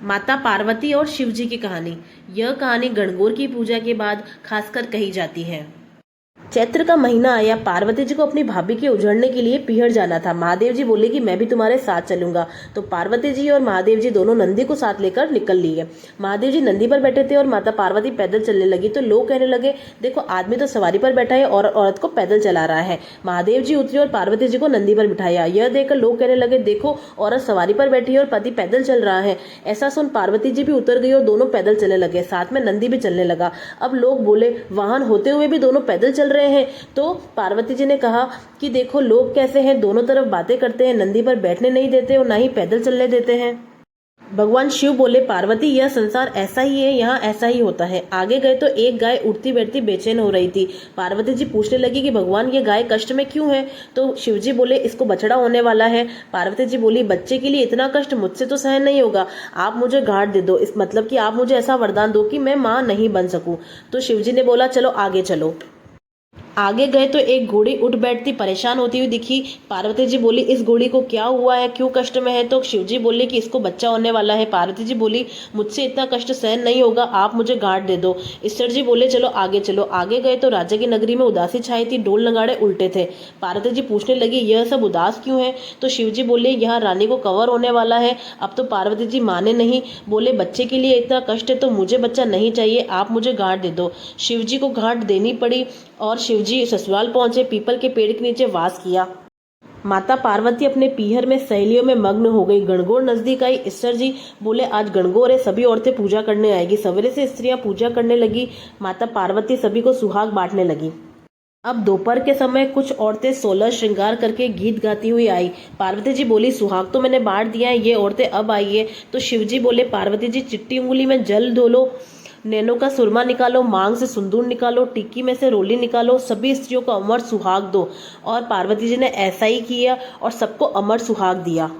माता पार्वती और शिव जी की कहानी। यह कहानी गणगौर की पूजा के बाद खासकर कही जाती है। चैत्र का महीना आया। पार्वती जी को अपनी भाभी के उजड़ने के लिए पीहर जाना था। महादेव जी बोले कि मैं भी तुम्हारे साथ चलूंगा। तो पार्वती जी और महादेव जी दोनों नंदी को साथ लेकर निकल लिए। महादेव जी नंदी पर बैठे थे और माता पार्वती पैदल चलने लगी। तो लोग कहने लगे, देखो आदमी तो सवारी पर बैठा है और औरत को पैदल चला रहा है। महादेव जी उतरे और पार्वती जी को नंदी पर बिठाया। यह देखकर लोग कहने लगे, देखो औरत सवारी पर बैठी है और पति पैदल चल रहा है। ऐसा सुन पार्वती जी भी उतर गई और दोनों पैदल चलने लगे। साथ में नंदी भी चलने लगा। अब लोग बोले, वाहन होते हुए भी दोनों पैदल चल रहे हैं। तो पार्वती जी ने कहा कि देखो लोग कैसे हैं, दोनों तरफ बातें करते हैं, नंदी पर बैठने नहीं देते और ना ही पैदल चलने देते हैं। भगवान शिव बोले, पार्वती यह संसार ऐसा ही है, यहाँ ऐसा ही होता है। आगे गए तो एक गाय उठती बैठती बेचैन हो रही थी। पार्वती जी पूछने लगी कि भगवान ये गाय कष्ट में क्यों है। तो शिव जी बोले, इसको बछड़ा होने वाला है। पार्वती जी बोली, बच्चे के लिए इतना कष्ट मुझसे तो सहन नहीं होगा, आप मुझे घाट दे दो, इस मतलब कि आप मुझे ऐसा वरदान दो कि मैं माँ नहीं बन सकूं। तो शिव जी ने बोला, चलो आगे चलो। आगे गए तो एक घोड़ी उठ बैठती परेशान होती हुई दिखी। पार्वती जी बोली, इस घोड़ी को क्या हुआ है, क्यों कष्ट में है। तो शिव जी बोले कि इसको बच्चा होने वाला है। पार्वती जी बोली, मुझसे इतना कष्ट सहन नहीं होगा, आप मुझे घाट दे दो। ईश्वर जी बोले, चलो आगे चलो। आगे गए तो राजा की नगरी में उदासी छाई थी, ढोल नगाड़े उल्टे थे। पार्वती जी पूछने लगी, यह सब उदास क्यों है। तो शिव जी बोले, यहाँ रानी को कवर होने वाला है। अब तो पार्वती जी माने नहीं, बोले बच्चे के लिए इतना कष्ट है तो मुझे बच्चा नहीं चाहिए, आप मुझे घाट दे दो। शिव जी को घाट देनी पड़ी और शिव जी ससुराल पहुंचे, पीपल के पेड़ के नीचे वास किया। माता पार्वती अपने पीहर में सहेलियों में मग्न हो गई। गणगौर नजदीक आई। ईश्वर जी बोले, आज गणगौर है, सभी औरतें पूजा करने आएगी। सवेरे से स्त्रियां पूजा करने लगी। माता पार्वती सभी को सुहाग बांटने लगी। अब दोपहर के समय कुछ औरतें 16 श्रृंगार करके गीत गाती हुई आई। पार्वती जी बोली, सुहाग तो मैंने बांट दिया है, ये औरतें अब आई है। तो शिव जी बोले, पार्वती जी चिट्टी उंगली में जल धो लो, नैनों का सुरमा निकालो, मांग से सिंदूर निकालो, टिक्की में से रोली निकालो, सभी स्त्रियों को अमर सुहाग दो। और पार्वती जी ने ऐसा ही किया और सबको अमर सुहाग दिया।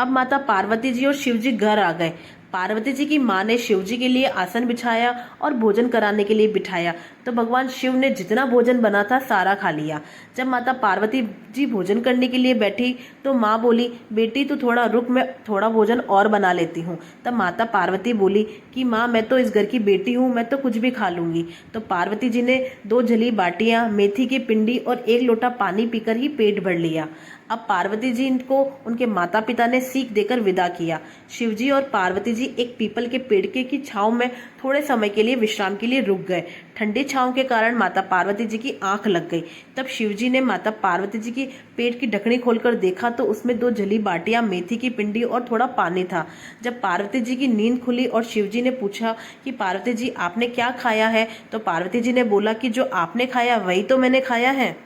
अब माता पार्वती जी और शिव जी घर आ गए। पार्वती जी की माँ ने शिव जी के लिए आसन बिछाया और भोजन कराने के लिए बिठाया। तो भगवान शिव ने जितना भोजन बना था सारा खा लिया। जब माता पार्वती जी भोजन करने के लिए बैठी तो माँ बोली, बेटी तू थोड़ा रुक, मैं थोड़ा भोजन और बना लेती हूँ। तब माता पार्वती बोली कि माँ मैं तो इस घर की बेटी हूँ, मैं तो कुछ भी खा लूंगी। तो पार्वती जी ने 2 जली बाटियां, मेथी की पिंडी और 1 लोटा पानी पीकर ही पेट भर लिया। अब पार्वती जी को उनके माता पिता ने सीख देकर विदा किया। शिवजी और पार्वती जी एक पीपल के पेड़ की छांव में थोड़े समय के लिए विश्राम के लिए रुक गए। ठंडी छांव के कारण माता पार्वती जी की आंख लग गई। तब शिवजी ने माता पार्वती जी की पेट की ढकनी खोलकर देखा तो उसमें 2 जली बाटियां, मेथी की पिंडी और थोड़ा पानी था। जब पार्वती जी की नींद खुली और शिवजी ने पूछा कि पार्वती जी आपने क्या खाया है, तो पार्वती जी ने बोला कि जो आपने खाया वही तो मैंने खाया है।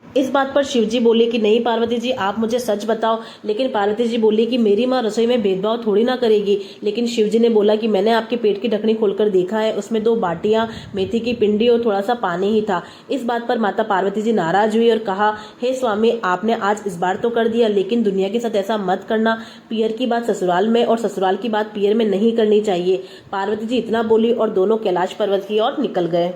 इस बात पर शिवजी बोले कि नहीं पार्वती जी, आप मुझे सच बताओ। लेकिन पार्वती जी बोली कि मेरी माँ रसोई में भेदभाव थोड़ी ना करेगी। लेकिन शिवजी ने बोला कि मैंने आपके पेट की ढकनी खोलकर देखा है, उसमें 2 बाटियां, मेथी की पिंडी और थोड़ा सा पानी ही था। इस बात पर माता पार्वती जी नाराज हुई और कहा, हे स्वामी, आपने आज इस बार तो कर दिया, लेकिन दुनिया के साथ ऐसा मत करना। पियर की बात ससुराल में और ससुराल की बात पियर में नहीं करनी चाहिए। पार्वती जी इतना बोली और दोनों कैलाश पर्वत की ओर निकल गए।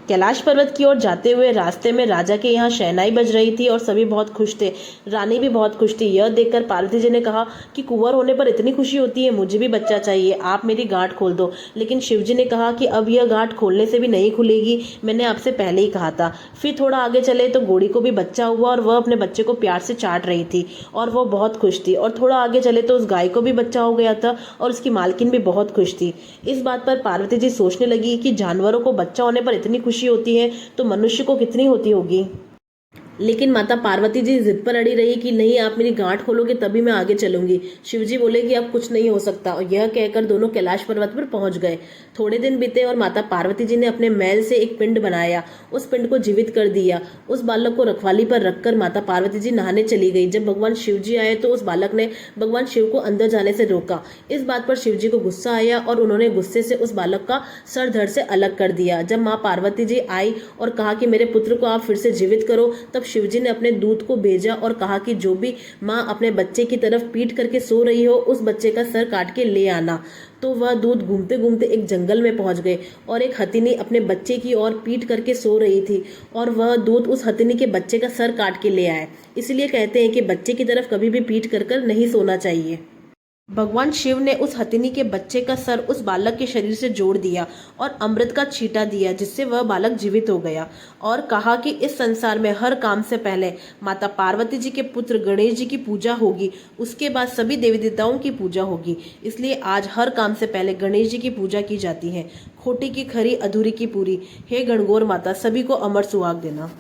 कैलाश पर्वत की ओर जाते हुए रास्ते में राजा के यहाँ शहनाई बज रही थी और सभी बहुत खुश थे। रानी भी बहुत खुश थी। यह देखकर पार्वती जी ने कहा कि कुंवर होने पर इतनी खुशी होती है, मुझे भी बच्चा चाहिए, आप मेरी गांठ खोल दो। लेकिन शिवजी ने कहा कि अब यह गांठ खोलने से भी नहीं खुलेगी, मैंने आपसे पहले ही कहा था। फिर थोड़ा आगे चले तो घोड़ी को भी बच्चा हुआ और वह अपने बच्चे को प्यार से चाट रही थी और वह बहुत खुश थी। और थोड़ा आगे चले तो उस गाय को भी बच्चा हो गया था और उसकी मालकिन भी बहुत खुश थी। इस बात पर पार्वती जी सोचने लगी कि जानवरों को बच्चा होने पर इतनी खुशी होती है तो मनुष्य को कितनी होती होगी। लेकिन माता पार्वती जी जिद पर अड़ी रही कि नहीं, आप मेरी गांठ खोलोगे तभी मैं आगे चलूंगी। शिवजी बोले कि अब कुछ नहीं हो सकता और यह कहकर दोनों कैलाश पर्वत पर पहुंच गए। थोड़े दिन बीते और माता पार्वती जी ने अपने मैल से एक पिंड बनाया, उस पिंड को जीवित कर दिया। उस बालक को रखवाली पर रखकर माता पार्वती जी नहाने चली गई। जब भगवान शिव जी आए तो उस बालक ने भगवान शिव को अंदर जाने से रोका। इस बात पर शिव जी को गुस्सा आया और उन्होंने गुस्से से उस बालक का सर धड़ से अलग कर दिया। जब माँ पार्वती जी आई और कहा कि मेरे पुत्र को आप फिर से जीवित करो, तब शिवजी ने अपने दूत को भेजा और कहा कि जो भी माँ अपने बच्चे की तरफ पीट करके सो रही हो, उस बच्चे का सर काट के ले आना। तो वह दूत घूमते घूमते एक जंगल में पहुंच गए और एक हथिनी अपने बच्चे की ओर पीट करके सो रही थी और वह दूत उस हथिनी के बच्चे का सर काट के ले आए। इसलिए कहते हैं कि बच्चे की तरफ कभी भी पीट कर नहीं सोना चाहिए। भगवान शिव ने उस हथिनी के बच्चे का सर उस बालक के शरीर से जोड़ दिया और अमृत का छींटा दिया, जिससे वह बालक जीवित हो गया, और कहा कि इस संसार में हर काम से पहले माता पार्वती जी के पुत्र गणेश जी की पूजा होगी, उसके बाद सभी देवी देवताओं की पूजा होगी। इसलिए आज हर काम से पहले गणेश जी की पूजा की जाती है। खोटी की खरी, अधूरी की पूरी। हे गणगौर माता, सभी को अमर सुहाग देना।